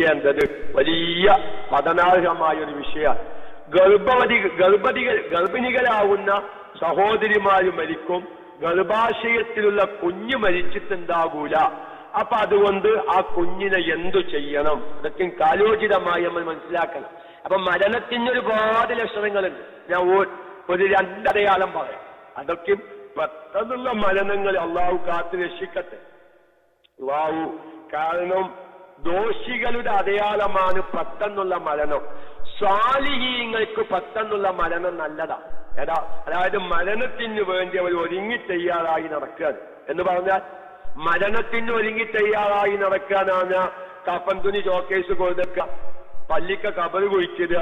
ചെയ്യേണ്ടത് വലിയ പഠനാർഹമായ ഒരു വിഷയമാണ്. ഗർഭിണികളാവുന്ന സഹോദരിമാര് മരിക്കും, ഗർഭാശയത്തിലുള്ള കുഞ്ഞ് മരിച്ചിട്ടുണ്ടാകൂല. അപ്പൊ അതുകൊണ്ട് ആ കുഞ്ഞിനെ എന്തു ചെയ്യണം, അതൊക്കെ കാലോചിതമായി നമ്മൾ മനസ്സിലാക്കണം. അപ്പൊ മരണത്തിന് ഒരുപാട് ലക്ഷണങ്ങളുണ്ട്. ഞാൻ ഒരു രണ്ടടയാളം പറയാം. അതൊക്കെ പെട്ടെന്നുള്ള മരണങ്ങൾ അള്ളാഹു കാത്തു രക്ഷിക്കട്ടെ. അള്ളാഹു, കാരണം ദോഷികളുടെ അടയാളമാണ് പെട്ടെന്നുള്ള മരണം. സ്വാലിഹീങ്ങൾക്ക് പെട്ടെന്നുള്ള മരണം നല്ലതാണ്. അതായത് മരണത്തിന് വേണ്ടി അവർ ഒരുങ്ങി തയ്യാറായി നടക്കുക എന്ന് പറഞ്ഞാൽ, മരണത്തിന് ഒരുങ്ങി തയ്യാറായി നടക്കാനാണ് കഫൻ തുണി ഷോക്കേസ് കൊടുക്കുക, പള്ളിക്ക കബറ് കുഴിക്കുക,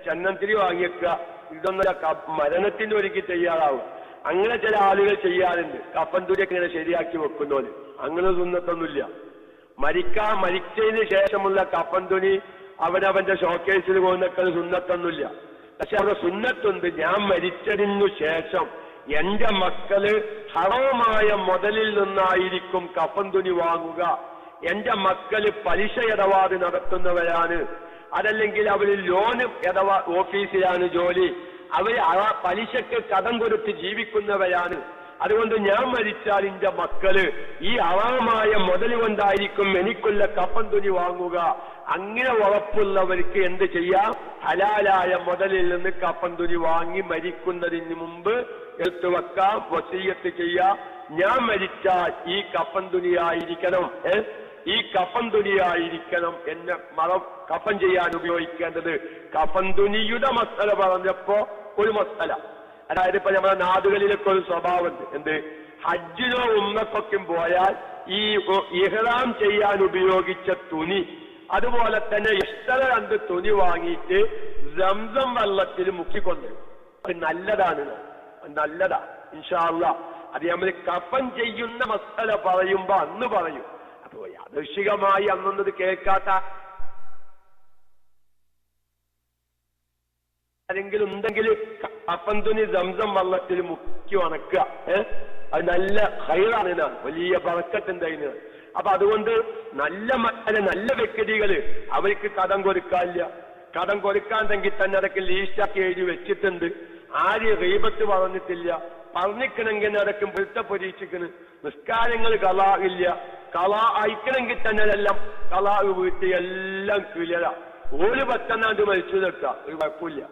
ചന്ദനത്തിരി വാങ്ങിയേക്കുക. ഇതൊന്നല്ല മരണത്തിന് ഒരുങ്ങി തയ്യാറാവും. അങ്ങനെ ചില ആളുകൾ ചെയ്യാറുണ്ട്. കഫൻ തുണിയൊക്കെ ഇങ്ങനെ ശരിയാക്കി വെക്കുന്നോല്. അങ്ങനെ സുന്നത്തൊന്നുമില്ല. മരിച്ചതിന് ശേഷമുള്ള കഫൻ തുണി അവനവന്റെ ഷോക്കേസിൽ പോകുന്നൊക്കെ സുന്നത്തൊന്നുമില്ല. പക്ഷെ അവിടെ സുന്നത്തുണ്ട്. ഞാൻ മരിച്ചതിനു ശേഷം എന്റെ മക്കള് ഹറാമായ മുതലിൽ നിന്നായിരിക്കും കഫൻ തുണി വാങ്ങുക. എന്റെ മക്കള് പലിശ ഇടപാട് നടത്തുന്നവരാണ്, അതല്ലെങ്കിൽ അവര് ലോണ് ഓഫീസിലാണ് ജോലി, അവര് പലിശക്ക് കടം കൊടുത്ത് ജീവിക്കുന്നവരാണ്. അതുകൊണ്ട് ഞാൻ മരിച്ചാൽ എന്റെ മക്കള് ഈ ഹറാമായ മുതൽ കൊണ്ടായിരിക്കും എനിക്കുള്ള കഫൻ തുണി വാങ്ങുക. അങ്ങനെ ഉറപ്പുള്ളവർക്ക് എന്ത് ചെയ്യാം? ഹലാലായ മുതലിൽ നിന്ന് കഫൻ തുണി വാങ്ങി മരിക്കുന്നതിന് മുമ്പ് എടുത്തു വെക്കാം, വസിയ്യത്ത് ചെയ്യാം. ഞാൻ മരിച്ചാൽ ഈ കഫൻ തുണിയായിരിക്കണം, ഈ കഫൻ തുണിയായിരിക്കണം എന്നെ കഫൻ ചെയ്യാൻ ഉപയോഗിക്കേണ്ടത്. കഫൻ തുണിയുടെ മസല പറഞ്ഞപ്പോ ഒരു മസല, അതായത് ഇപ്പൊ നമ്മുടെ നാടുകളിലൊക്കെ ഒരു സ്വഭാവമുണ്ട്. എന്ത്? ഹജ്ജിനോ ഉംറക്കൊക്കെ പോയാൽ ഈ ഇഹ്റാം ചെയ്യാൻ ഉപയോഗിച്ച തുണി, അതുപോലെ തന്നെ ഇഷ്ടത കണ്ട് തുണി വാങ്ങിയിട്ട് സംസം വെള്ളത്തിൽ മുക്കിക്കൊണ്ട്, അത് നല്ലതാണ്, നല്ലതാ ഇൻഷാ അല്ലാഹ്. അത് നമ്മൾ കഫൻ ചെയ്യുന്ന മസല പറയുമ്പോ അന്ന് പറയും. അപ്പൊ യാദൃശികമായി അന്നത് കേൾക്കാത്ത ആരെങ്കിലും ഉണ്ടെങ്കിൽ കഫൻ തുണി സംസം വെള്ളത്തിൽ മുക്കി ഉണക്കുക. അത് നല്ല ഹൈറാണ്, വലിയ ബറക്കത്തുണ്ട് അതിന്. അപ്പൊ അതുകൊണ്ട് നല്ല വ്യക്തികള് അവർക്ക് കടം കൊടുക്കാനില്ല. കടം കൊടുക്കാണ്ടെങ്കിൽ തന്നെ അതൊക്കെ ലീസ്റ്റാക്കി എഴുതി വെച്ചിട്ടുണ്ട്. ആര് ഗീബത്ത് പറഞ്ഞിട്ടില്ല. പറഞ്ഞിക്കണമെങ്കിൽ അതൊക്കെ പൊരുത്തപ്പൊരിച്ചിക്കണ്. നിസ്കാരങ്ങൾ കലാ ഇല്ല. കലാ അയക്കണമെങ്കിൽ തന്നെ അതെല്ലാം കലാ വീട്ടിൽ എല്ലാം ക്ലിയറാ. ഒരു പത്തെണ്ണാണ്ട് മരിച്ചു നിൽക്കുക, ഒരു കുഴപ്പമില്ല.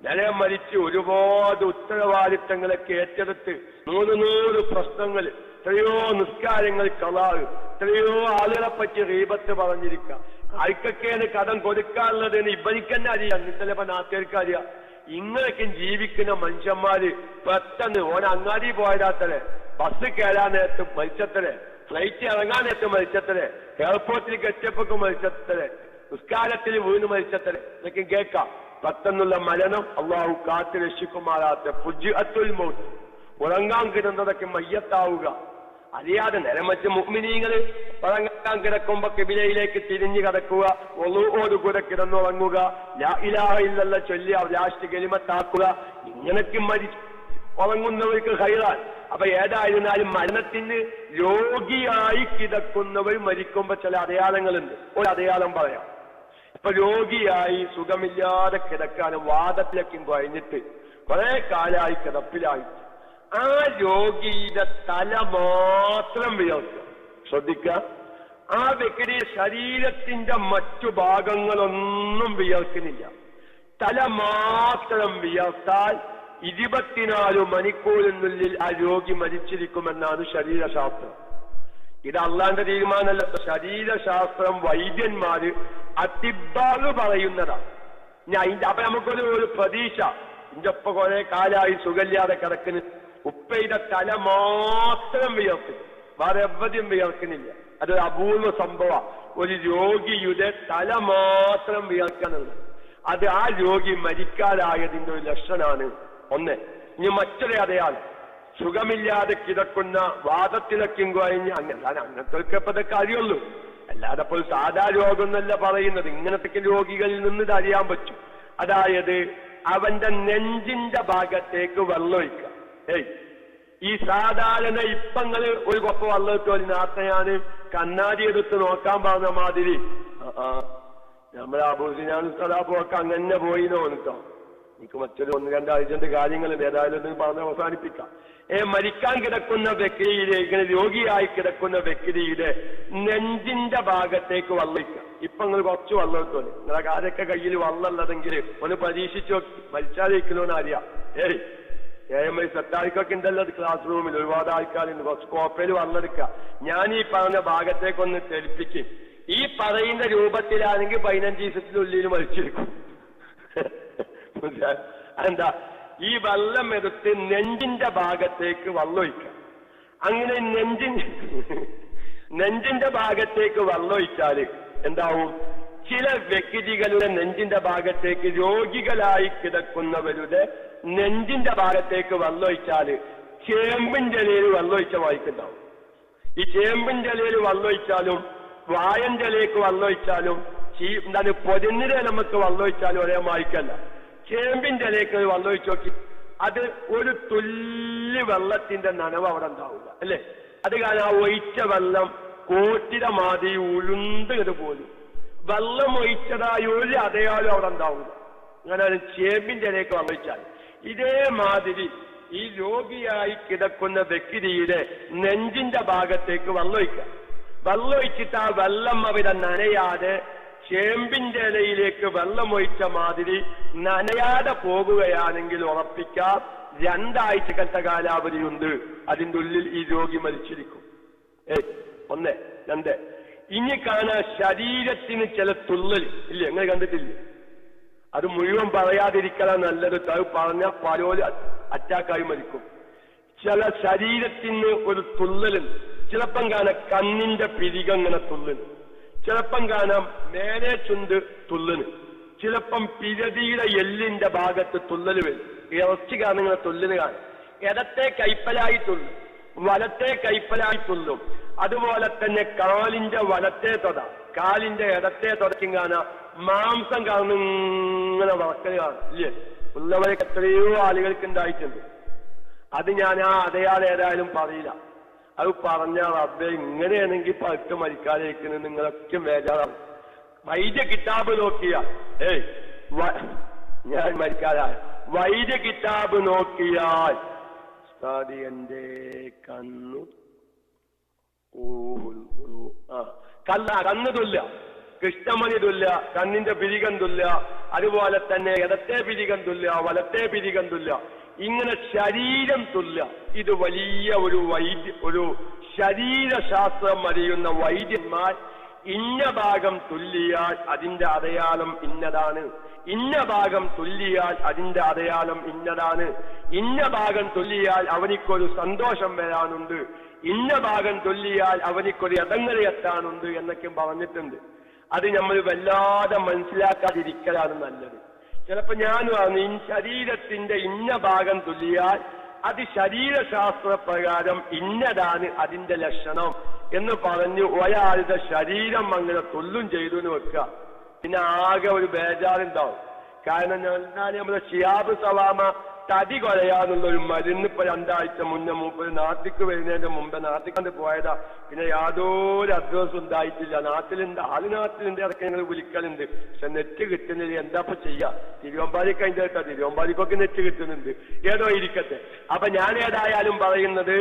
നിലം മരിച്ച് ഒരുപാട് ഉത്തരവാദിത്തങ്ങളൊക്കെ ഏറ്റെടുത്ത് 100 പ്രശ്നങ്ങൾ, എത്രയോ നിസ്കാരങ്ങൾ കലാവ്, എത്രയോ ആളുകളെ പറ്റി ഗീബത്ത് പറഞ്ഞിരിക്കുക. ആർക്കൊക്കെയാണ് കടം കൊടുക്കാനുള്ളതെന്ന് ഇവനിക്കന്നെ അറിയാം, ചിലപ്പോ നാട്ടുകാർക്ക് അറിയാം. ഇങ്ങനെയൊക്കെ ജീവിക്കുന്ന മനുഷ്യന്മാര് പെട്ടെന്ന് അങ്ങാടി പോയതാത്തരെ, ബസ് കയറാൻ നേരത്ത് മരിച്ചത്തരെ, ഫ്ലൈറ്റ് ഇറങ്ങാൻ നേരത്ത് മരിച്ചത്തരെ, എയർപോർട്ടിലേക്ക് എത്തിയപ്പോക്ക് മരിച്ചത്തരെ, നിസ്കാരത്തിൽ വീണ് മരിച്ചത്തരെ, എന്നൊക്കെ കേൾക്കാം. പെട്ടെന്നുള്ള മരണം അള്ളാഹു കാത്ത് രക്ഷിക്കുമാറാത്ത ഫുജ്അത്തുൽ മൗത്ത്, ഉറങ്ങാൻ കിടന്നതൊക്കെ മയ്യത്താവുക. അറിയാതെ നിലമറ്റ് മുഅ്മിനീങ്ങള് ഉറങ്ങാൻ കിടക്കുമ്പോ കിബിലയിലേക്ക് തിരിഞ്ഞു കിടക്കുക, ഒളുവോടുകൂടെ കിടന്നുറങ്ങുക, ലാ ഇലാഹ ഇല്ലല്ലാഹ് ചൊല്ലി ലാസ്റ്റ് കലിമത്താക്കുക. ഇങ്ങനെയൊക്കെ ഉറങ്ങുന്നവർക്ക് ഖൈറാൻ. അപ്പൊ ഏതായിരുന്നാലും മരണത്തിന് രോഗിയായി കിടക്കുന്നവർ മരിക്കുമ്പോ ചില അടയാളങ്ങളുണ്ട്. ഒരു അടയാളം പറയാം. ഇപ്പൊ രോഗിയായി സുഖമില്ലാതെ കിടക്കാനും വാദത്തിലൊക്കെ കഴിഞ്ഞിട്ട് കുറെ കാലമായി കിടപ്പിലായി, ആ രോഗിയുടെ തല മാത്രം വിയർക്കുക. ശ്രദ്ധിക്കുക, ആ വ്യക്തിയുടെ ശരീരത്തിന്റെ മറ്റു ഭാഗങ്ങളൊന്നും വിയർക്കുന്നില്ല. തല മാത്രം വിയർത്താൽ 24 മണിക്കൂറിനുള്ളിൽ ആ രോഗി മരിച്ചിരിക്കുമെന്നാണ് ശരീരശാസ്ത്രം. ഇത് അള്ളാന്റെ തീരുമാനമല്ല, ശരീരശാസ്ത്രം വൈദ്യന്മാര് അതിബാഗ് പറയുന്നതാണ്. അപ്പൊ നമുക്കൊരു പ്രതീക്ഷ, ഇന്റെ ഒപ്പം കുറെ കാലായി സുഖമില്ലാതെ കിടക്കുന്നു, ഉപ്പയുടെ തല മാത്രം വിയർക്കുന്നു, വേറെ എവിടെയും വിയർക്കുന്നില്ല. അതൊരു അപൂർവ സംഭവം. ഒരു രോഗിയുടെ തല മാത്രം വിയർക്കാനുള്ളത്, അത് ആ രോഗി മരിക്കാനായതിന്റെ ഒരു ലക്ഷണമാണ്. ഒന്ന്. ഇനി മറ്റൊരു അടയാളം, സുഖമില്ലാതെ കിടക്കുന്ന വാദത്തിലൊക്കെയും കഴിഞ്ഞ് അങ്ങനത്തെ അറിയുള്ളൂ. അല്ലാതെ ഇപ്പോൾ സാധാ രോഗം എന്നല്ല പറയുന്നത്. ഇങ്ങനത്തെ രോഗികളിൽ നിന്ന് ഇത് അറിയാൻ പറ്റും. അതായത് അവന്റെ നെഞ്ചിന്റെ ഭാഗത്തേക്ക് വെള്ളമൊഴിക്കുക. ഈ സാധാരണ ഇപ്പങ്ങള് ഒരു കൊപ്പ വെള്ളം ഇട്ടോലി നാട്ടയാണ് കണ്ണാടി എടുത്ത് നോക്കാൻ പറഞ്ഞ മാതിരി നമ്മളെ അബൂസിനാൻ ഉസ്താദാപ്പൊക്കെ അങ്ങനെ പോയിന്നോ കേട്ടോ. എനിക്ക് മറ്റൊരു 1-2 അർജന്റ് കാര്യങ്ങളുണ്ട്, ഏതായാലും ഒന്ന് പറഞ്ഞ് അവസാനിപ്പിക്കാം. മരിക്കാൻ കിടക്കുന്ന വ്യക്തിയുടെ, ഇങ്ങനെ രോഗിയായി കിടക്കുന്ന വ്യക്തിയുടെ നെഞ്ചിന്റെ ഭാഗത്തേക്ക് വള്ളിക്കുക. ഇപ്പൊ നിങ്ങൾ കുറച്ച് വെള്ളം എടുത്തോളൂ. നിങ്ങളെ ആരൊക്കെ കയ്യിൽ വെള്ളമുള്ളതെങ്കിൽ ഒന്ന് പരീക്ഷിച്ചു നോക്കി. മരിച്ചാലിരിക്കണോന്ന് അറിയാം. AMI സെറ്റാർക്കൊക്കെ ഉണ്ടല്ലോ ക്ലാസ് റൂമിൽ ഒരുപാട് ആൾക്കാരുണ്ട്. കുറച്ച് കോപ്പയിൽ വെള്ളമെടുക്കുക. ഞാൻ ഈ പറഞ്ഞ ഭാഗത്തേക്കൊന്ന് തെളിപ്പിക്കും. ഈ പറയുന്ന രൂപത്തിലാണെങ്കിൽ 15 ദിവസത്തിനുള്ളിൽ മരിച്ചിരിക്കും. എന്താ, ഈ വെള്ളം എടുത്ത് നെഞ്ചിന്റെ ഭാഗത്തേക്ക് വെള്ളമൊഴിക്കുക. അങ്ങനെ നെഞ്ചിന്റെ ഭാഗത്തേക്ക് വെള്ളമൊഴിച്ചാല് എന്താവും? ചില വ്യക്തികളുടെ നെഞ്ചിന്റെ ഭാഗത്തേക്ക്, രോഗികളായി കിടക്കുന്നവരുടെ നെഞ്ചിന്റെ ഭാഗത്തേക്ക് വെള്ളമൊഴിച്ചാല് ചേമ്പിന്റെ ഇലയിൽ വെള്ളമൊഴിച്ച വായിക്കുണ്ടാവും. ഈ ചേമ്പിന്റെ ഇലയിൽ വെള്ളമൊഴിച്ചാലും വായന്റെ ഇലയ്ക്ക് വെള്ളമൊഴിച്ചാലും എന്താണ് പൊതിഞ്ഞിര നമുക്ക് വെള്ളമൊഴിച്ചാലും ഒരേ വായിക്കല്ല. ചേമ്പിന്റെ ഇലയ്ക്ക് വെള്ളമൊഴിച്ച് നോക്കി, അത് ഒരു തുള്ളി വെള്ളത്തിന്റെ നനവ് അവിടെ ഉണ്ടാവില്ല അല്ലേ? അത് കാരണം ആ ഒഴിച്ച വെള്ളം കോട്ടിര മാതിരി ഉഴുന്നത് പോലും വെള്ളം ഒഴിച്ചതായി ഒരു അടയാളം അവിടെ ഉണ്ടാവില്ല. അങ്ങനെയാണ് ചേമ്പിന്റെ ഇലയ്ക്ക് വെള്ളമൊഴിച്ചാൽ. ഇതേമാതിരി ഈ രോഗിയായി കിടക്കുന്ന വ്യക്തിയുടെ നെഞ്ചിന്റെ ഭാഗത്തേക്ക് വെള്ളമൊഴിക്കുക. വെള്ളമൊഴിച്ചിട്ട് ആ വെള്ളം അവിടെ നനയാതെ ചേമ്പിന്റെ ഇലയിലേക്ക് വെള്ളമൊഴിച്ച മാതിരി നനയാതെ പോകുകയാണെങ്കിൽ ഉറപ്പിക്കാം 2 ആഴ്ചക്കത്തെ കാലാവധിയുണ്ട്. അതിൻ്റെ ഉള്ളിൽ ഈ രോഗി മരിച്ചിരിക്കും. 1, 2. ഇനി കാണാൻ ശരീരത്തിന് ചില തുള്ളൽ ഇല്ലേ? അങ്ങനെ കണ്ടിട്ടില്ലേ? അത് മുഴുവൻ പറയാതിരിക്കണം നല്ലത്. അത് പറഞ്ഞാൽ പലോല് അറ്റാക്കായി മരിക്കും. ചില ശരീരത്തിന് ഒരു തുള്ളലുണ്ട്. ചിലപ്പം കാണാം കണ്ണിന്റെ പിരികങ്ങനെ തുള്ളല്, ചിലപ്പം കാണാം മേലെ ചുണ്ട് തുള്ളന്, ചിലപ്പം പിരതിയുടെ എല്ലിന്റെ ഭാഗത്ത് തുള്ളല് വരും. ഇറച്ചി കാണുന്ന തുള്ളിന് കാണും. ഇടത്തെ കൈപ്പലായി തുള്ളും, വലത്തെ കൈപ്പലായി തുള്ളും. അതുപോലെ തന്നെ കാലിന്റെ വലത്തെ തൊട, കാലിന്റെ ഇടത്തെ തുടക്കും കാണാം മാംസം കാണുന്നിങ്ങനെ വറക്കല് കാണും ഇല്ലേ? ഉള്ളവരൊക്കെ എത്രയോ ആളുകൾക്ക് ഉണ്ടായിട്ടുണ്ട്. അത് ഞാൻ ആ അടയാളം ഏതായാലും പറയില്ല. അത് പറഞ്ഞാൽ റബ്ബേ ഇങ്ങനെയാണെങ്കിൽ പഴുത്ത് മരിക്കാതിരിക്കുന്നത് നിങ്ങളൊക്കെ വേജാറാണ്. വൈദ്യ കിതാബ് നോക്കിയാൽ ഞാൻ മരിക്കാതായ വൈദ്യ കിതാബ് നോക്കിയാൽ എന്റെ കണ്ണു കണ്ണ് തുല്ല, കൃഷ്ണമണി തുല്ല, കണ്ണിന്റെ പിരികം തുല്ല, അതുപോലെ തന്നെ ഇടത്തെ പിരികം തുല്ല, വലത്തെ പിരികം തുല്ല, ഇങ്ങനെ ശരീരം തുല്ല. ഇത് വലിയ ഒരു ശരീരശാസ്ത്രം അറിയുന്ന വൈദ്യന്മാർ ഇന്ന ഭാഗം തുല്ലിയാൽ അതിന്റെ അടയാളം ഇന്നതാണ്, ഇന്ന ഭാഗം തുല്ലിയാൽ അതിന്റെ അടയാളം ഇന്നതാണ്, ഇന്ന ഭാഗം തുല്ലിയാൽ അവനിക്കൊരു സന്തോഷം വരാനുണ്ട്, ഇന്ന ഭാഗം തുല്ലിയാൽ അവനിക്കൊരു ഇടങ്ങലെത്താനുണ്ട് എന്നൊക്കെ പറഞ്ഞിട്ടുണ്ട്. അത് നമ്മൾ വല്ലാതെ മനസ്സിലാക്കാതിരിക്കലാണ് നല്ലത്. ചിലപ്പോ ഞാൻ പറഞ്ഞു ശരീരത്തിന്റെ ഇന്ന ഭാഗം തുല്ലിയാൽ അത് ശരീരശാസ്ത്ര പ്രകാരം ഇന്നതാണ് അതിന്റെ ലക്ഷണം എന്ന് പറഞ്ഞ് ഒരാളുടെ ശരീരം അങ്ങനെ തുല്ലും ചെയ്തു എന്ന് വെക്കുക. പിന്നെ ആകെ ഒരു ബേജാറുണ്ടാവും. കാരണം നമ്മുടെ ഷിയാബ് സവാമ തടി കൊലയാന്നുള്ള ഒരു മരുന്ന് ഇപ്പൊ 2 ആഴ്ച മുന്നേ മൂപ്പര് നാട്ടിക്ക് വരുന്നതിന്റെ മുമ്പ് നാട്ടിൽ കണ്ട് പോയതാ. പിന്നെ യാതൊരു അഡ്രസ്സും ഉണ്ടായിട്ടില്ല. നാട്ടിലുണ്ട്, നാട്ടിലുണ്ട് ഇടയ്ക്ക് ഞങ്ങൾ വിളിക്കലുണ്ട്. പക്ഷെ നെറ്റ് കിട്ടുന്നില്ല. എന്താ ഇപ്പൊ ചെയ്യാ? തിരുവമ്പാടിക്ക് അതിന്റെ കേട്ടാ, തിരുവമ്പാടിക്കൊക്കെ നെറ്റ് കിട്ടുന്നുണ്ട്. ഏതോ ഇരിക്കട്ടെ. അപ്പൊ ഞാൻ ഏതായാലും പറയുന്നത്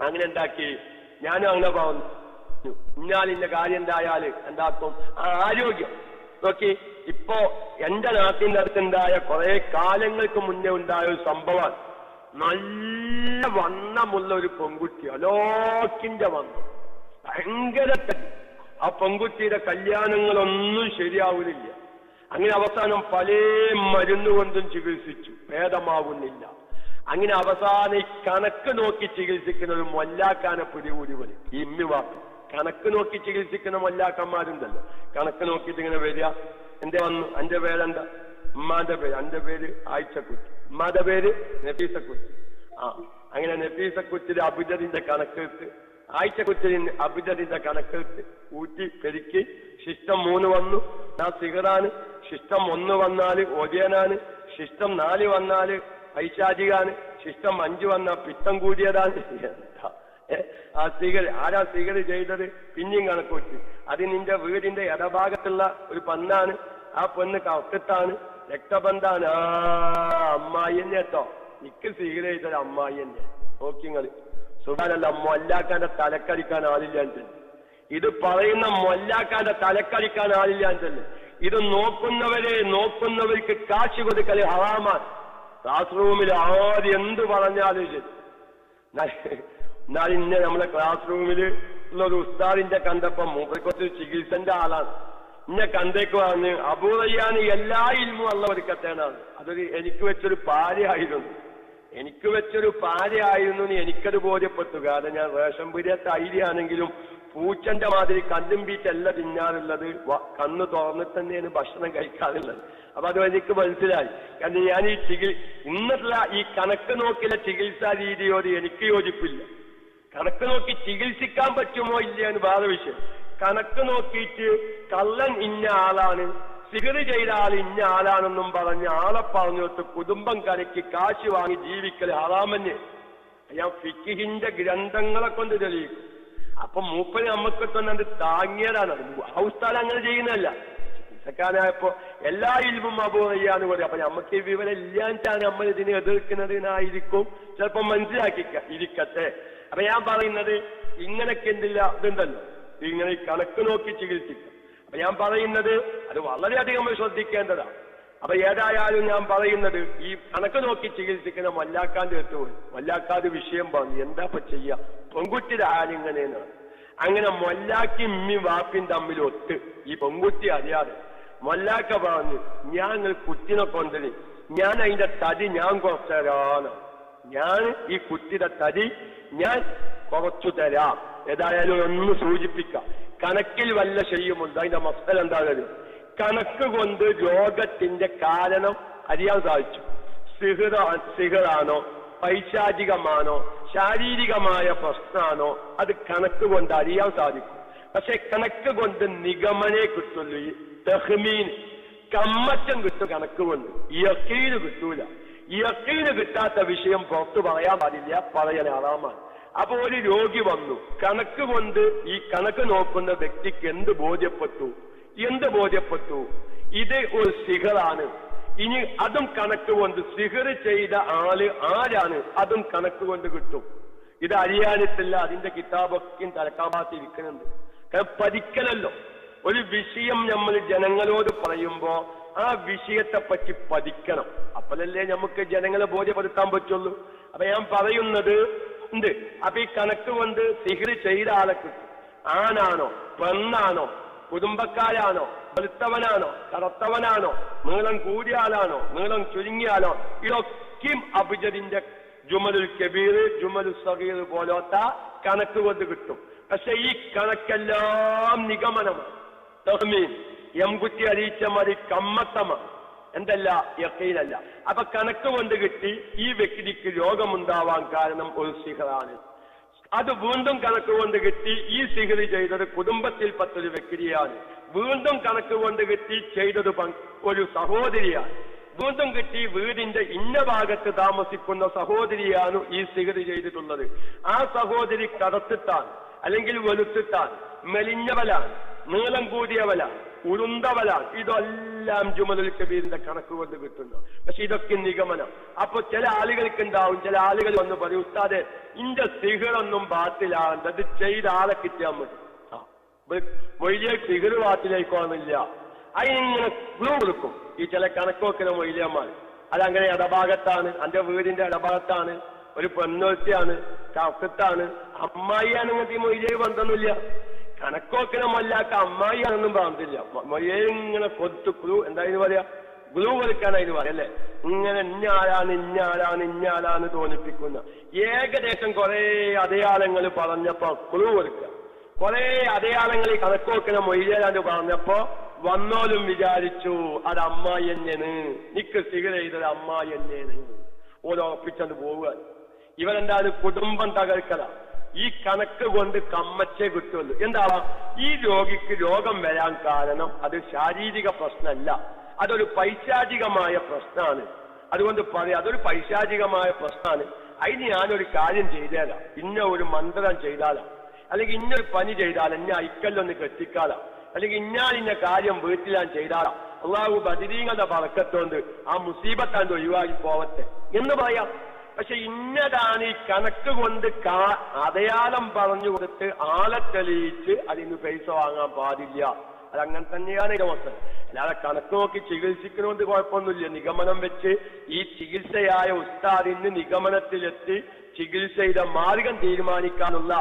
അങ്ങനെ ഉണ്ടാക്കി ഞാനും അങ്ങനെ പറഞ്ഞു. ഇന്നാലിന്റെ കാര്യം എന്തായാല് എന്താക്കും? ആരോഗ്യം നോക്കി. ഇപ്പോ എന്റെ നാട്ടിന്റെ അടുത്തുണ്ടായ കുറെ കാലങ്ങൾക്ക് മുന്നേ ഉണ്ടായ ഒരു സംഭവം, നല്ല വണ്ണമുള്ള ഒരു പെൺകുട്ടി, അലോക്കിന്റെ വണ്ണം, ഭയങ്കര. ആ പെൺകുട്ടിയുടെ കല്യാണങ്ങളൊന്നും ശരിയാവുന്നില്ല. അങ്ങനെ അവസാനം പല മരുന്നുകൊണ്ടും ചികിത്സിച്ചു, ഭേദമാവുന്നില്ല. അങ്ങനെ അവസാനം ഈ കണക്ക് നോക്കി ചികിത്സിക്കുന്ന ഒരു മൊല്ലാക്കാനെ പിടികൂടി വരും. ഈ ഇമ്മിവാക്ക് കണക്ക് നോക്കി ചികിത്സിക്കുന്ന മൊല്ലാക്കന്മാരുണ്ടല്ലോ, കണക്ക് നോക്കിയിട്ട് ഇങ്ങനെ വരിക. എന്റെ വന്നു, എന്റെ പേരെന്താ? ഉമ്മാന്റെ പേര്. എന്റെ പേര് ആയിച്ചക്കുറ്റി, ഉമ്മാന്റെ പേര് നഫീസക്കുറ്റി. അങ്ങനെ നഫീസക്കുറ്റിയുടെ അബുജദിന്റെ കണക്കെടുത്ത്, ആയിച്ചക്കുറ്റിന്റെ അബുജദിന്റെ കണക്കെടുത്ത് ഊറ്റി പെരുക്കി ശിഷ്ടം 3 വന്നു, ഞാൻ സിഗറാണ്. ശിഷ്ടം 1 വന്നാല് ഒടിയനാണ്, ശിഷ്ടം 4 വന്നാല് പൈശാചികാണ്, ശിഷ്ടം 5 വന്നാൽ പിത്തം കൂടിയതാണ്. ആ സ്ത്രീകൾ ആരാ സ്ത്രീകൾ ചെയ്തത്? പിന്നെയും കണക്ക് വെച്ച് അത് നിന്റെ വീടിന്റെ ഇടഭാഗത്തുള്ള ഒരു പെണ്ണാണ്, ആ പെണ്ണ് കൗക്കത്താണ്, രക്തബന്ധാണ്. ആ അമ്മായി തന്നെ കേട്ടോ, നിക്ക് സ്ത്രീകൾ ചെയ്തത് അമ്മായി തന്നെ. നോക്കിങ്ങള് സുഖാനല്ല, മൊല്ലാക്കാന്റെ തലക്കടിക്കാൻ ആളില്ലാൻ. ഇത് പറയുന്ന മൊല്ലാക്കാന്റെ തലക്കടിക്കാൻ ആളില്ലാൻ. ഇത് നോക്കുന്നവർക്ക് കാശ് കൊടുക്കല് ഹറാമാണ്. ക്ലാസ് റൂമിൽ ആദ്യം എന്ത് പറഞ്ഞാലും ശരി. എന്നാൽ ഇന്നെ നമ്മളെ ക്ലാസ് റൂമിൽ ഉള്ള ഒരു ഉസ്താദിന്റെ കണ്ടപ്പം മൂപ്പർക്കൊരു ചികിത്സന്റെ ആളാണ്. ഇന്നെ കണ്ടേക്ക് പറഞ്ഞ് അബൂറയ്യാന് എല്ലാ ഇൽമും അള്ള ഒരുക്കത്തേനാണ്. അതൊരു എനിക്ക് വെച്ചൊരു പാരയായിരുന്നു എന്ന് എനിക്കത് ബോധ്യപ്പെട്ടു. കാരണം ഞാൻ റേഷൻ പീടികത്തെ ഐഡിയാണെങ്കിലും പൂച്ചന്റെ മാതിരി കല്ലും ബീച്ചല്ല തിന്നാറുള്ളത്, കണ്ണ് തുറന്നിട്ട് തന്നെയാണ് ഭക്ഷണം കഴിക്കാറുള്ളത്. അപ്പൊ അത് എനിക്ക് മനസ്സിലായി. കാരണം ഞാൻ ഇന്നത്തെ ഈ കണക്ക് നോക്കിയുള്ള ചികിത്സാ രീതിയോട് എനിക്ക് യോജിപ്പില്ല. കണക്ക് നോക്കി ചികിത്സിക്കാൻ പറ്റുമോ ഇല്ല എന്ന് വേറെ വിഷയം. കണക്ക് നോക്കിയിട്ട് കള്ളൻ ഇന്ന ആളാണ്, സിഗറ് ചെയ്ത ആൾ ഇന്ന ആളാണെന്നും പറഞ്ഞ് ആളെ പറഞ്ഞിട്ട് കുടുംബം കലക്കി കാശ് വാങ്ങി ജീവിക്കൽ ഹറാമന് ഞാൻ ഫിഖിന്റെ ഗ്രന്ഥങ്ങളെ കൊണ്ട് തെളിയിക്കും. അപ്പൊ മൂപ്പന് നമുക്ക് തന്നെ അത് താങ്ങിയതാണ്. ഹൗസ്താൽ അങ്ങനെ ചെയ്യുന്നതല്ല. ചികിത്സക്കാരായപ്പോ എല്ലാ ഇൽമും അബൂറയ്യാന്ന് പറയും. അപ്പൊ നമുക്ക് ഈ വിവരം ഇല്ലാണ്ടാണ് നമ്മൾ ഇതിനെ എതിർക്കുന്നതിനായിരിക്കും ചിലപ്പോ ഇരിക്കട്ടെ. അപ്പൊ ഞാൻ പറയുന്നത് ഇങ്ങനൊക്കെ എന്തില്ല ഇതുണ്ടല്ലോ, ഇങ്ങനെ കണക്ക് നോക്കി ചികിത്സിക്കുക. അപ്പൊ ഞാൻ പറയുന്നത് അത് വളരെയധികം ശ്രദ്ധിക്കേണ്ടതാണ്. അപ്പൊ ഏതായാലും ഞാൻ പറയുന്നത് ഈ കണക്ക് നോക്കി ചികിത്സിക്കുന്ന മല്ലാക്കാന്റെ അടുത്ത് പോയി മല്ലാക്കാട് വിഷയം പറഞ്ഞു. എന്താ ഇപ്പൊ ചെയ്യാ, പെൺകുട്ടിയുടെ ആലിങ്ങനെയാണ്. അങ്ങനെ മൊല്ലാക്കി ഉമ്മയും വാപ്പിയും തമ്മിൽ ഒത്ത് ഈ പെൺകുട്ടി അറിയാതെ മൊല്ലാക്ക പറഞ്ഞു, ഞാൻ കുട്ടിനെ കൊണ്ടത് ഞാൻ അതിന്റെ തടി ഞാൻ കുറച്ചു തരാണ്, ഞാൻ ഈ കുട്ടിയുടെ തടി ഞാൻ കുറച്ചു തരാം. ഏതായാലും ഒന്ന് സൂചിപ്പിക്കാം, കണക്കിൽ വല്ല ചെയ്യുമുണ്ട്. അതിന്റെ മസല എന്താ കാര്യം? കണക്ക് കൊണ്ട് രോഗത്തിന്റെ കാരണം അറിയാൻ സാധിച്ചു. സിഹറാണോ, പൈശാചികമാണോ, ശാരീരികമായ പ്രശ്നമാണോ, അത് കണക്ക് കൊണ്ട് അറിയാൻ സാധിക്കും. പക്ഷെ കണക്ക് കൊണ്ട് നിഗമനേ കിട്ടുള്ളൂ. ഈ തഹ്മീൻ കമ്മറ്റം കിട്ടും കണക്ക് കൊണ്ട്, യഖീന് കിട്ടൂല. യഖീന് കിട്ടാത്ത വിഷയം പുറത്തു പറയാൻ പാടില്ല, പറയൽ ഹറാമാണ്. അപ്പൊ ഒരു രോഗി വന്നു, കണക്ക് കൊണ്ട് ഈ കണക്ക് നോക്കുന്ന വ്യക്തിക്ക് എന്ത് ബോധ്യപ്പെട്ടു? ഇത് ഒരു സിഹറാണ്. ഇനി അതും കണക്ക് കൊണ്ട് സിഹർ ചെയ്ത ആള് ആരാണ്, അതും കണക്ക് കൊണ്ട് കിട്ടും. ഇത് അറിയാനിട്ടില്ല, അതിന്റെ കിതാബൊക്കെ തലക്കാഭാഗത്തിരിക്കുന്നുണ്ട്. കാരണം പഠിക്കലല്ലോ. ഒരു വിഷയം നമ്മൾ ജനങ്ങളോട് പറയുമ്പോ ആ വിഷയത്തെ പറ്റി പഠിക്കണം. അപ്പോഴല്ലേ നമുക്ക് ജനങ്ങളെ ബോധ്യപ്പെടുത്താൻ പറ്റുള്ളൂ. അപ്പൊ ഞാൻ പറയുന്നത് ഉണ്ട്. അപ്പൊ ഈ കണക്ക് കൊണ്ട് സിഹർ ചെയ്ത ആളെ കിട്ടും. ആണാണോ, പെണ്ണാണോ, കുടുംബക്കാരാണോ, വെളുത്തവനാണോ, കറുത്തവനാണോ, നീളം കൂടിയ ആളാണോ, നീളം ചുരുങ്ങിയ ആളോ, ഇതൊക്കെയും അബുജദിന്റെ ജുമലുൽ കബീർ, ജുമലുൽ സഗീർ പോലത്തെ കണക്ക് കൊണ്ട് കിട്ടും. പക്ഷെ ഈ കണക്കെല്ലാം നിഗമനമാണ്, തഹ്മീൻ, എംകുറ്റി അറിയിച്ച മതി കമ്മത്തമാണ്, എന്തല്ല യഖീനല്ല. അപ്പൊ കണക്ക് കൊണ്ട് കിട്ടി ഈ വ്യക്തിക്ക് രോഗമുണ്ടാവാൻ കാരണം ഒരു സിഹറാണ്. അത് വീണ്ടും കണക്ക് കൊണ്ട് കിട്ടി ഈ സിഹർ ചെയ്തത് കുടുംബത്തിൽപ്പെട്ടൊരു വ്യക്തിയാണ്. വീണ്ടും കണക്ക് കൊണ്ട് കിട്ടി ചെയ്തത് ഒരു സഹോദരിയാണ്. വീണ്ടും കിട്ടി വീടിന്റെ ഇന്ന ഭാഗത്ത് താമസിക്കുന്ന സഹോദരിയാണ് ഈ സിഹർ ചെയ്തിട്ടുള്ളത്. ആ സഹോദരി കറുത്തിട്ടാണ്, അല്ലെങ്കിൽ വെളുത്തിട്ടാണ്, മെലിഞ്ഞവലാണ്, നീളം കൂടിയവലാണ്, ഉരുന്തവലാണ്. ഇതെല്ലാം ജുമലുൽ കബീറിന്റെ കണക്ക് കൊണ്ട് കിട്ടുന്നു. പക്ഷെ ഇതൊക്കെ നിഗമനം. അപ്പൊ ചില ആളുകൾക്ക് ഉണ്ടാവും, ചില ആളുകൾ വന്ന് പറയും, ഉസ്താദേ ഇന്റെ സിഹറൊന്നും ബാത്തിലാണ്, അത് ചെയ്ത ആളെ കിട്ടിയാൽ മതി. മൊയ്ലിയ സിഹർ ബാത്തിലേക്കോന്നില്ല. അതിനിങ്ങനെ ഗ്ലൂ കൊടുക്കും ഈ ചില കണക്കൊക്കെ മൊയ്ലിയന്മാർ. അതങ്ങനെ ഇടഭാഗത്താണ്, എന്റെ വീടിന്റെ ഇടഭാഗത്താണ്, ഒരു പെണ്ണൊരുത്തിയാണ്, കഫത്താണ്, അമ്മായിയാണ്. ഇങ്ങനത്തെ ഈ മൊയ്ലിയ ബന്ധമൊന്നുമില്ല. കണക്കോക്കിനെ മല്ലാക്ക അമ്മായിയാണെന്നും പറഞ്ഞില്ല. ഇങ്ങനെ കൊത്തു ഗ്ലൂ എന്തായാലും പറയാ, ഗ്ലൂ കൊടുക്കാൻ അതിന് പറയല്ലേ. ഇങ്ങനെ ഇഞ്ഞാളാണ് തോന്നിപ്പിക്കുന്ന ഏകദേശം കുറെ അടയാളങ്ങൾ പറഞ്ഞപ്പോ ഗ്ലൂ കൊടുക്കുക. കുറെ അടയാളങ്ങൾ ഈ കണക്കോക്കിനെ മൊയ്യാന്ന് പറഞ്ഞപ്പോ വന്നോലും വിചാരിച്ചു അത് അമ്മായി എന്നെയാണ്, നിക്ക് സിഗർ ചെയ്തത് അമ്മായി എന്നെയാണ്. ഓരോപ്പിച്ചത് പോവുക. ഇവരെന്തായാലും കുടുംബം തകർക്കല. ഈ കണക്ക് കൊണ്ട് കമ്മച്ചേ കിട്ടുള്ളൂ. എന്താ ഈ രോഗിക്ക് രോഗം വരാൻ കാരണം അത് ശാരീരിക പ്രശ്നമല്ല, അതൊരു പൈശാചികമായ പ്രശ്നമാണ്. അതുകൊണ്ട് പറയാം, അതൊരു പൈശാചികമായ പ്രശ്നമാണ്. അതിന് ഞാനൊരു കാര്യം ചെയ്തേല, ഇന്ന ഒരു മന്ത്രം ചെയ്താലോ, അല്ലെങ്കിൽ ഇന്നൊരു പനി ചെയ്താലോ, ഇന്ന ഐക്കല്ലൊന്ന് കെട്ടിക്കാലോ, അല്ലെങ്കിൽ ഇന്ന കാര്യം വീട്ടിൽ ഞാൻ ചെയ്താലോ, അള്ളാഹു ബദരീങ്ങളുടെ ബറക്കത്തോണ്ട് ആ മുസീബത്താണ്ട് ഒഴിവാക്കി പോവട്ടെ എന്ന് പറയാം. പക്ഷെ ഇന്നതാണ് ഈ കണക്ക് കൊണ്ട് അടയാളം പറഞ്ഞു കൊടുത്ത് ആളെ തെളിയിച്ച് അതിന് പൈസ വാങ്ങാൻ പാടില്ല. അതങ്ങനെ തന്നെയാണ് ഇതിന്റെ അവസ്ഥ. അല്ലാതെ കണക്ക് നോക്കി ചികിത്സിക്കുന്നതുകൊണ്ട് കുഴപ്പമൊന്നുമില്ല. നിഗമനം വെച്ച് ഈ ചികിത്സയായ ഉസ്താദിന് നിഗമനത്തിലെത്തി ചികിത്സയുടെ മാർഗം തീരുമാനിക്കാനുള്ള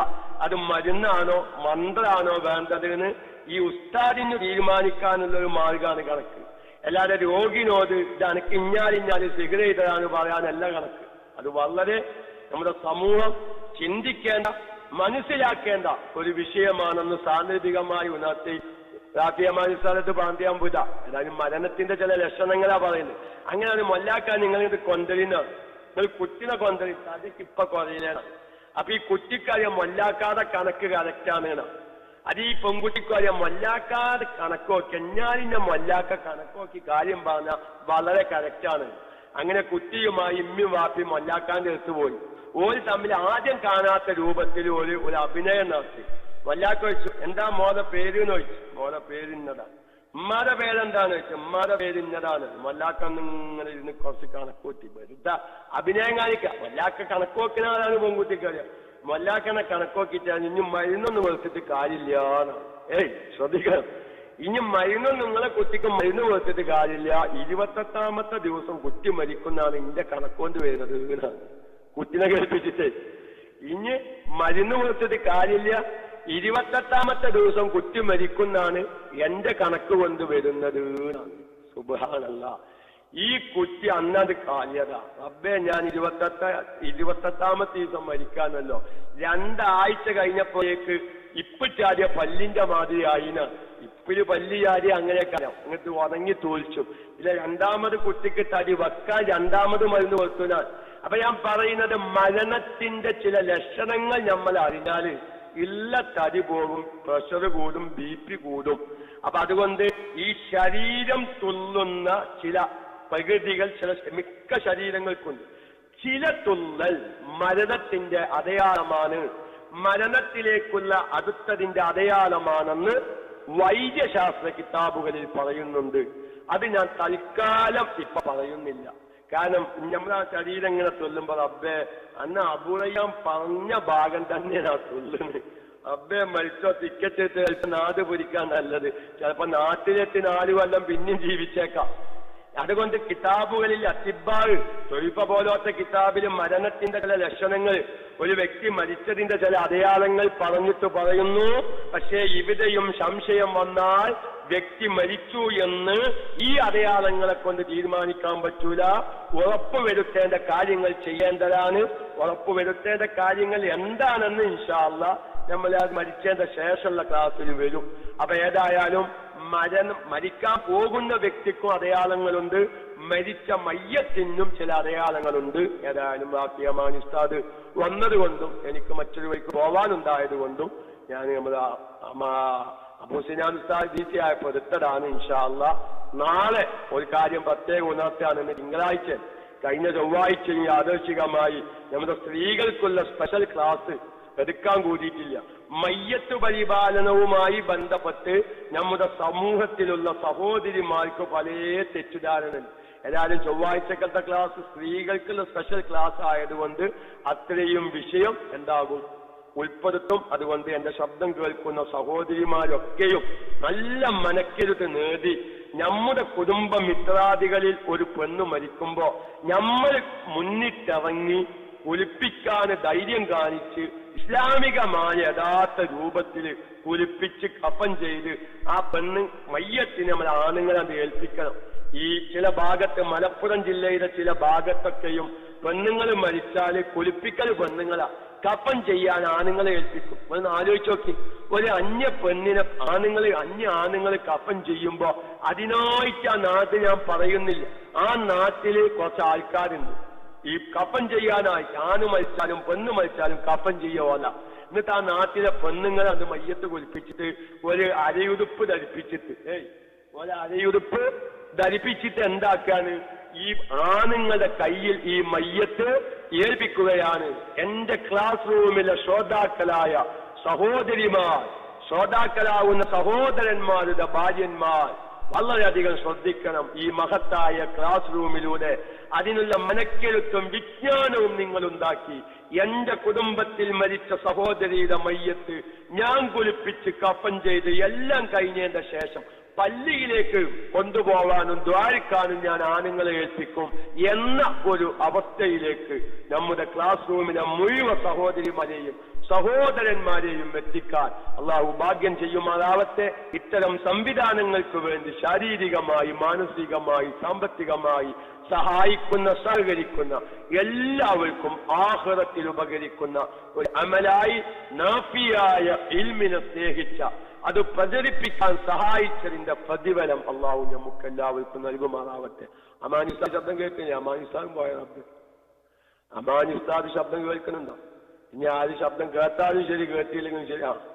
അത് മരുന്നാണോ മന്ത്രാണോ വേണ്ടതെന്ന് ഈ ഉസ്താദിന് തീരുമാനിക്കാനുള്ള ഒരു മാർഗമാണ് കണക്ക്. അല്ലാതെ രോഗിനോട് ഇതനക്ക് ഇഞ്ഞാലിഞ്ഞാല് സിഗരറ്റാണ് പറയാനല്ല കണക്ക്. അത് വളരെ നമ്മുടെ സമൂഹം ചിന്തിക്കേണ്ട മനസ്സിലാക്കേണ്ട ഒരു വിഷയമാണെന്ന് സാന്ദർഭികമായി ഉണർത്തി രാഷ്ട്രീയമായ സ്ഥലത്ത് പ്രാന്തിയാൻ പോയില്ല. ഏതായാലും മരണത്തിന്റെ ചില ലക്ഷണങ്ങളാ പറയുന്നത്. അങ്ങനെ അത് മൊല്ലാക്കാൻ നിങ്ങളിത് കൊണ്ടുവരുന്നതാണ്. നിങ്ങൾ കുട്ടിനെ കൊണ്ടുവരും അതൊക്കെ ഇപ്പൊ കുറയില്ലാണ്. അപ്പൊ ഈ കുട്ടിക്കറിയാം മൊല്ലാക്കാതെ കണക്ക് കറക്റ്റാണ്. അത് ഈ പെൺകുട്ടിക്കറിയാം മൊല്ലാക്കാതെ കണക്കോക്കി എന്നാലിന്നെ മൊല്ലാക്ക കണക്കോക്കി കാര്യം പറഞ്ഞ വളരെ കറക്റ്റാണ്. അങ്ങനെ കുട്ടിയുമായി ഇമ്മിയും വാപ്പിയും മൊല്ലാക്കാന്റെ അടുത്ത് പോയി. ഓര് തമ്മിൽ ആദ്യം കാണാത്ത രൂപത്തിൽ ഒരു അഭിനയം നടത്തി. മൊല്ലാക്ക ചോദിച്ചു, എന്താ മോടെ പേര് എന്ന് ചോദിച്ചു. മോടെ പേര് ഇന്നതാണ്. ഉമ്മാടെ പേരെന്താന്ന് ചോദിച്ചു. ഉമ്മാടെ പേര് ഇന്നതാണ്. മൊല്ലാക്കന്നിങ്ങനെ ഇരുന്ന് കുറച്ച് കണക്കൂട്ടി വെറുതെ അഭിനയം കാണിക്കാം. മൊല്ലാക്ക കണക്കോക്കിനാണ് പെൺകുട്ടിക്കറിയാം. മൊല്ലാക്കനെ കണക്കോക്കിട്ടാണ് ഇനി മരുന്നൊന്നും കൊടുത്തിട്ട് കാര്യമില്ല. ഏയ് ശ്രദ്ധിക്കണം, ഇനി മരുന്നൊന്നും നിങ്ങളെ കുട്ടിക്ക് മരുന്ന് കൊടുത്തിട്ട് കാര്യമില്ല. 28ാമത്തെ ദിവസം കുട്ടി മരിക്കുന്നതാണ് ഇന്റെ കണക്കൊണ്ട് വരുന്നത് എന്നാണ് കുട്ടിനെ കേൾപ്പിച്ചിട്ട്. ഇനി മരുന്ന് കൊടുത്തിട്ട് കാര്യമില്ല, 28ാമത്തെ ദിവസം കുട്ടി മരിക്കുന്നതാണ് എന്റെ കണക്ക് കൊണ്ട് വരുന്നത് എന്നാണ്. സുബ്ഹാനല്ലാഹ്. ഈ കുട്ടി അന്നത് കാല്യതാ. റബ്ബേ ഞാൻ 28ാമത്തെ ദിവസം മരിക്കാനല്ലോ. 2 ആഴ്ച കഴിഞ്ഞപ്പോഴേക്ക് ഇപ്പിച്ചാടിയ പല്ലിന്റെ മാതിരി ആയിന. ഇപ്പില് പല്ല് ചാടി അങ്ങനെയൊക്കെ അങ്ങോട്ട് ഉണങ്ങി തോൽച്ചു. ഇല്ല, 2ാമത് കുട്ടിക്ക് തടി വെക്കാൻ 2ാമത് മരുന്ന് കൊടുത്തുനാ. അപ്പൊ ഞാൻ പറയുന്നത് മരണത്തിന്റെ ചില ലക്ഷണങ്ങൾ നമ്മൾ അറിഞ്ഞാല് ഇല്ല തടി പോകും, പ്രഷർ കൂടും, BP കൂടും. അപ്പൊ അതുകൊണ്ട് ഈ ശരീരം തുള്ളുന്ന ചില പ്രകൃതികൾ ചില മിക്ക ശരീരങ്ങൾക്കുണ്ട്. ചില തുള്ളൽ മരണത്തിന്റെ അടയാളമാണ്, മരണത്തിലേക്കുള്ള അടുത്തതിന്റെ അടയാളമാണെന്ന് വൈദ്യശാസ്ത്ര കിതാബുകളിൽ പറയുന്നുണ്ട്. അത് ഞാൻ തൽക്കാലം ഇപ്പൊ പറയുന്നില്ല. കാരണം നമ്മളാ ശരീരം ഇങ്ങനെ തൊല്ലുമ്പോ റബ്ബേ അന്ന് അബുറയാൻ പറഞ്ഞ ഭാഗം തന്നെയാണ് ആ തൊല്ലുന്നത്. റബ്ബേ മരിച്ചോ ടിക്കറ്റ് എടുത്ത് ചിലപ്പോ നാട് പൊരിക്കാൻ നല്ലത്, ചിലപ്പോ നാട്ടിലെത്തി 4 കൊല്ലം പിന്നെയും ജീവിച്ചേക്കാം. അതുകൊണ്ട് കിതാബുകളിൽ അത്തിബാവ് തൊഴിപ്പ പോലത്തെ കിതാബിൽ മരണത്തിന്റെ ചില ലക്ഷണങ്ങൾ, ഒരു വ്യക്തി മരിച്ചതിന്റെ ചില അടയാളങ്ങൾ പറഞ്ഞിട്ട് പറയുന്നു. പക്ഷേ ഇവിടെയും സംശയം വന്നാൽ വ്യക്തി മരിച്ചു എന്ന് ഈ അടയാളങ്ങളെ കൊണ്ട് തീരുമാനിക്കാൻ പറ്റൂല. ഉറപ്പുവരുത്തേണ്ട കാര്യങ്ങൾ ചെയ്യേണ്ടതാണ്. ഉറപ്പുവരുത്തേണ്ട കാര്യങ്ങൾ എന്താണെന്ന് ഇൻഷാ അല്ലാഹ് നമ്മൾ അത് മരിച്ചതിന്റെ ശേഷമുള്ള ക്ലാസ്സിൽ വരും. അപ്പൊ ഏതായാലും മരിക്കാൻ പോകുന്ന വ്യക്തിക്കും അടയാളങ്ങളുണ്ട്, മരിച്ച മയ്യത്തിനും ചില അടയാളങ്ങളുണ്ട്. ഏതായാലും റാഫിയമാൻ ഉസ്താദ് വന്നതുകൊണ്ടും എനിക്ക് മറ്റൊരു വഴിക്ക് പോവാനുണ്ടായത് കൊണ്ടും ഞാൻ നമ്മുടെ അബൂസിനാൻ ഉസ്താദ് ഡീറ്റിയായപ്പോൾ എടുത്തതാണ്. ഇൻഷാ അല്ലാഹ് നാളെ ഒരു കാര്യം പ്രത്യേകം ഉണർത്താണെന്ന് തിങ്കളാഴ്ച കഴിഞ്ഞ ചൊവ്വാഴ്ചയും യാദൃശികമായി നമ്മുടെ സ്ത്രീകൾക്കുള്ള സ്പെഷ്യൽ ക്ലാസ് എടുക്കാൻ കൂടിയിട്ടില്ല. മയ്യത്ത് പരിപാലനവുമായി ബന്ധപ്പെട്ട് നമ്മുടെ സമൂഹത്തിലുള്ള സഹോദരിമാർക്ക് പല തെറ്റിദ്ധാരണയുണ്ട്. ഏതായാലും ചൊവ്വാഴ്ചക്കത്തെ ക്ലാസ് സ്ത്രീകൾക്കുള്ള സ്പെഷ്യൽ ക്ലാസ് ആയതുകൊണ്ട് അത്രയും വിഷയം എന്താകും ഉൾപ്പെടുത്തും. അതുകൊണ്ട് എന്റെ ശബ്ദം കേൾക്കുന്ന സഹോദരിമാരൊക്കെയും നല്ല മനക്കരുത് നേടി നമ്മുടെ കുടുംബ മിത്രാദികളിൽ ഒരു പെണ്ണ് മരിക്കുമ്പോ നമ്മൾ മുന്നിട്ടിറങ്ങി കുളിപ്പിക്കാൻ ധൈര്യം കാണിച്ച് ഇസ്ലാമികമായ യഥാർത്ഥ രൂപത്തിൽ കുളിപ്പിച്ച് കഫൻ ചെയ്ത് ആ പെണ്ണ് മയ്യത്തിന് നമ്മൾ ആണുങ്ങളെ അത് ഏൽപ്പിക്കണം. ഈ ചില ഭാഗത്ത് മലപ്പുറം ജില്ലയിലെ ചില ഭാഗത്തൊക്കെയും പെണ്ണുങ്ങൾ മരിച്ചാല് കുളിപ്പിക്കൽ പെണ്ണുങ്ങളാ, കഫൻ ചെയ്യാൻ ആണുങ്ങളെ ഏൽപ്പിക്കും. ഒന്ന് ആലോചിച്ച് നോക്കി, ഒരു അന്യ പെണ്ണിനെ അന്യ ആണുങ്ങൾ കഫൻ ചെയ്യുമ്പോ അതിനായിട്ട് ആ നാട്ടിൽ ഞാൻ പറയുന്നില്ല, ആ നാട്ടില് കുറച്ച് ആൾക്കാരുണ്ട് ഈ കഫൻ ചെയ്യാനായി ആണ് മരിച്ചാലും പെണ്ണ് മരിച്ചാലും കഫൻ ചെയ്യുവല്ല. എന്നിട്ട് ആ നാട്ടിലെ പെണ്ണുങ്ങളെ അത് മയ്യത്ത് കുളിപ്പിച്ചിട്ട് ഒരു അരയുടുപ്പ് ധരിപ്പിച്ചിട്ട് ഒരു അരയുടുപ്പ് ധരിപ്പിച്ചിട്ട് എന്താക്കാണ് ഈ ആണുങ്ങളുടെ കയ്യിൽ ഈ മയ്യത്ത് ഏൽപ്പിക്കുകയാണ്. എന്റെ ക്ലാസ് റൂമിലെ ശ്രോതാക്കളായ സഹോദരിമാർ, ശ്രോതാക്കളാവുന്ന സഹോദരന്മാരുടെ ഭാര്യന്മാർ വളരെയധികം ശ്രദ്ധിക്കണം. ഈ മഹത്തായ ക്ലാസ് റൂമിലൂടെ അതിനുള്ള മനക്കെഴുത്തും വിജ്ഞാനവും നിങ്ങൾ ഉണ്ടാക്കി എന്റെ കുടുംബത്തിൽ മരിച്ച സഹോദരിയുടെ മയ്യത്ത് ഞാൻ കുളിപ്പിച്ച് കഫൻ ചെയ്ത് എല്ലാം കഴിഞ്ഞതിന്റെ ശേഷം പള്ളിയിലേക്ക് കൊണ്ടുപോകാനും ദ്വാരിക്കാനും ഞാൻ ആണുങ്ങളെ ഏൽപ്പിക്കും എന്ന ഒരു അവസ്ഥയിലേക്ക് നമ്മുടെ ക്ലാസ് റൂമിലെ മുഴുവൻ സഹോദരിമാരെയും സഹോദരന്മാരെയും എത്തിക്കാൻ അള്ളാഹു ഭാഗ്യം ചെയ്യുമാറാവട്ടെ. ഇത്തരം സംവിധാനങ്ങൾക്ക് വേണ്ടി ശാരീരികമായി, മാനസികമായി, സാമ്പത്തികമായി സഹായിക്കുന്ന, സഹകരിക്കുന്ന എല്ലാവർക്കും ആഖിറത്തിൽ ഉപകരിക്കുന്ന ഒരു അമലായി നാഫിയായ ഇൽമിനെ സ്നേഹിച്ച അത് പ്രചരിപ്പിക്കാൻ സഹായിച്ചതിന്റെ പ്രതിഫലം അള്ളാഹു നമുക്ക് എല്ലാവർക്കും നൽകുമാറാവട്ടെ. അമാനുസ്താദ് ശബ്ദം കേൾക്കില്ല? അമാനുസ്താദും പോയ അമാനുസ്താദ് ശബ്ദം കേൾക്കുന്നുണ്ടോ? ഇനി ആര് ശബ്ദം കേട്ടാലും ശരി, കേട്ടില്ലെങ്കിലും ശരി.